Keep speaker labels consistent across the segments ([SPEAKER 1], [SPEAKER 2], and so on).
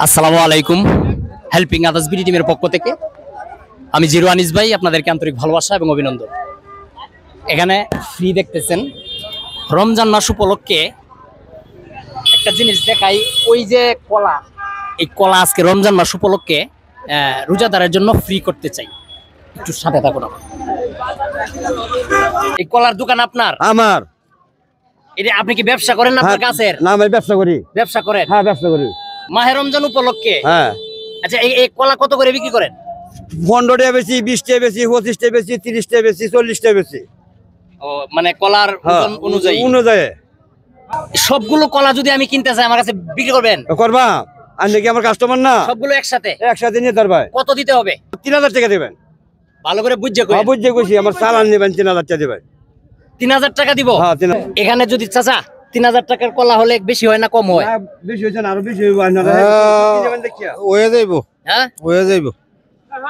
[SPEAKER 1] আসসালামু আলাইকুম। Helping others BD টিমের পক্ষ থেকে আমি জিরো আনিস ভাই আপনাদেরকে আন্তরিক ভালোবাসা এবং অভিনন্দন। এখানে ফ্রি দেখতেছেন, রমজান মাস উপলক্ষে একটা জিনিস দেখাই। ওই যে কলা, এই কলা আজকে রমজান মাস উপলক্ষে রোজাদারের জন্য ফ্রি করতে চাই। একটু সাথে থাকুন। এই কলার দোকান আপনার?
[SPEAKER 2] আমার।
[SPEAKER 1] এটা আপনি কি ব্যবসা করেন না আপনার কাছের?
[SPEAKER 2] না, আমি ব্যবসা করি।
[SPEAKER 1] ব্যবসা করেন?
[SPEAKER 2] হ্যাঁ, ব্যবসা করি।
[SPEAKER 1] মাহে রমজান উপলক্ষে?
[SPEAKER 2] হ্যাঁ।
[SPEAKER 1] আচ্ছা, এই কলা কত করে বিক্রি করেন?
[SPEAKER 2] 15 টাকা বেশি, 20 টাকা বেশি, 25 টাকা বেশি, 30 টাকা বেশি, 40 টাকা বেশি।
[SPEAKER 1] ও মানে কলার ওজন অনুযায়ী? সবগুলো কলা যদি আমি কিনতে চাই আমার কাছে বিক্রি করবেন?
[SPEAKER 2] করবা। আপনি কি আমার কাস্টমার না?
[SPEAKER 1] সবগুলো একসাথে?
[SPEAKER 2] একসাথে নিয়ে তার ভাই।
[SPEAKER 1] কত দিতে হবে?
[SPEAKER 2] 3000 টাকা দিবেন।
[SPEAKER 1] ভালো করে বুঝে কই?
[SPEAKER 2] হ্যাঁ, বুঝে কইছি। আমার চালান নেবেন 3000 টাকা দিবেন।
[SPEAKER 1] 3000 টাকা দিব?
[SPEAKER 2] হ্যাঁ।
[SPEAKER 1] এখানে যদি চাচা 3000 টাকার কলা হলে বেশি হয় না কম হয়?
[SPEAKER 2] বেশি হইছে না, আরো বেশি হইব। আপনারা
[SPEAKER 3] হয়ে যাইবো।
[SPEAKER 1] হ্যাঁ,
[SPEAKER 3] হয়ে যাইবো।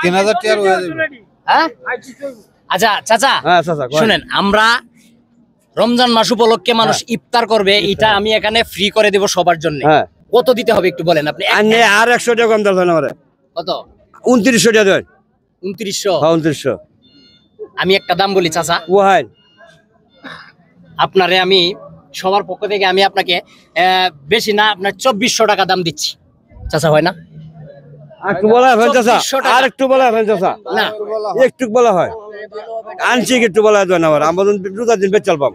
[SPEAKER 3] 3000 টাকা হয়ে যাইবো।
[SPEAKER 1] হ্যাঁ। আচ্ছা চাচা,
[SPEAKER 2] হ্যাঁ চাচা
[SPEAKER 1] শুনেন, আমরা রমজান মাস উপলক্ষে মানুষ ইফতার করবে, এটা আমি এখানে ফ্রি করে দেব সবার জন্য।
[SPEAKER 2] হ্যাঁ।
[SPEAKER 1] কত দিতে হবে একটু বলেন আপনি?
[SPEAKER 2] আর 100 টাকা কম দেন আমারে।
[SPEAKER 1] কত?
[SPEAKER 2] 2900 টাকা দেন।
[SPEAKER 1] 2900?
[SPEAKER 2] হ্যাঁ, 2900।
[SPEAKER 1] আমি একটা দাম বলি চাচা,
[SPEAKER 2] ওহাই
[SPEAKER 1] আপনারে আমি সবার পক্ষ থেকে আমি আপনাকে বেশি না, আপনার 2400 টাকা দাম দিচ্ছি। চাচা হয় না?
[SPEAKER 2] একটু বলা হয় চাচা, আর একটু বলা হয় চাচা।
[SPEAKER 1] না,
[SPEAKER 2] একটু বলা হয়। আনছি একটু বলা হয় না, আমরা দুটা দিন বেচ চালবাম।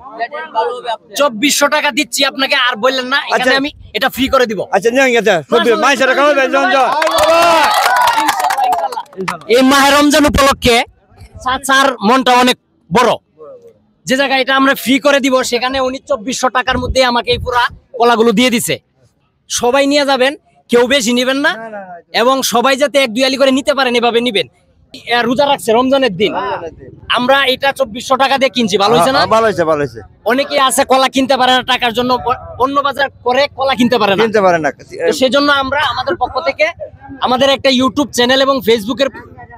[SPEAKER 1] 2400 টাকা দিচ্ছি আপনাকে, আর বললেন না এখানে আমি এটা ফ্রি করে দিব।
[SPEAKER 2] আচ্ছা নিয়ে গেছে সবজি মাইসের খাওয়াবেন।
[SPEAKER 1] এই মাহে রমজান উপলক্ষে চাচার মনটা অনেক বড়। যে জায়গায় এটা আমরা ফ্রি করে দিব সেখানে উনি 2400 টাকার মধ্যে আমাকে এই পুরা কলাগুলো দিয়ে দিছে। সবাই নিয়ে যাবেন, কেউ বেশি নিবেন না, এবং সবাই যাতে 1-2 আলি করে নিতে পারেন এভাবে নিবেন। রোজা রাখছে রমজানের দিন, আমরা এটা 2400 টাকা দিয়ে কিনছি। ভালো হয়েছে না?
[SPEAKER 2] ভালো হয়েছে, ভালো হয়েছে।
[SPEAKER 1] অনেকে আছে কলা কিনতে পারে না টাকার জন্য, অন্য বাজার করে কলা কিনতে পারে না। তো সেজন্য আমরা আমাদের পক্ষ থেকে, আমাদের একটা ইউটিউব চ্যানেল এবং ফেসবুকের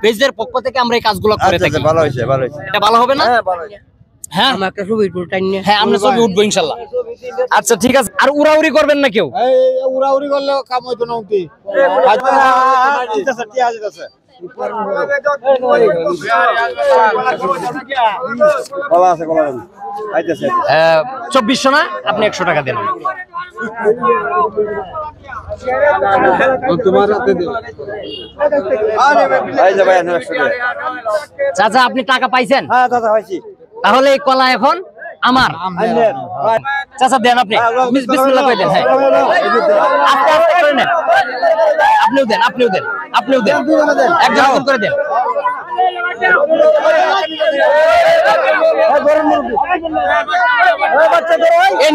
[SPEAKER 1] পেজের পক্ষ থেকে আমরা এই কাজগুলো করে থাকি।
[SPEAKER 2] ভালো হয়েছে, ভালো হয়েছে।
[SPEAKER 1] এটা ভালো হবে না? হ্যাঁ, হ্যাঁ, আমরা ছবি উঠবো ইনশাল্লাহ। আচ্ছা ঠিক আছে। আর উড়াউড়ি করবেন না কেউ?
[SPEAKER 3] উড়াউড়ি করলে কাম হইতো না।
[SPEAKER 2] কলা আছে, কলা আছে। আইতেছে
[SPEAKER 1] 2400 না, আপনি 100 টাকা দেন।
[SPEAKER 3] তোমার হাতে দিও।
[SPEAKER 2] এই যে ভাই 100 টাকা।
[SPEAKER 1] চাচা আপনি টাকা পাইছেন?
[SPEAKER 2] হ্যাঁ দাদা পাইছি।
[SPEAKER 1] তাহলে এই কলা এখন আমার। চাচা দেন আপনি, বিসমিল্লাহ করে দেন। হ্যাঁ, আস্তে আস্তে করে নেন। আপনিও দেন, আপনিও দেন, আপনিও দেন, একজন করে দেন।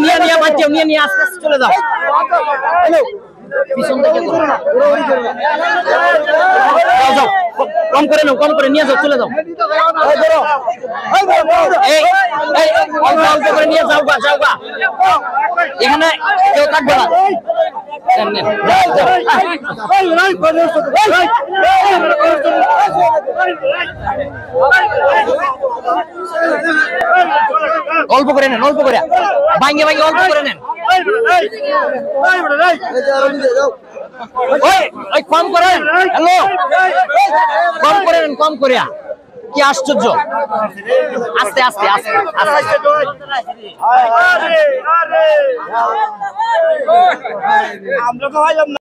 [SPEAKER 1] নিয়ে বাচ্চা নিয়ে আস্তে আস্তে চলে যাও। পিছন থেকে যাও, কম করে নাও, কম করে নিয়ে যাও, চলে যাও। অল্প করে নিয়ে যাও গা, যাও গা। এখানে কেউ থাকবে না। অল্প করে নেন, অল্প করে ভাঙ্গে ভাঙ্গে অল্প করে নেন। কম করেন। হ্যালো, কম করে নেন, কম করে। কি আশ্চর্য! আস্তে আস্তে আস্তে আস্তে।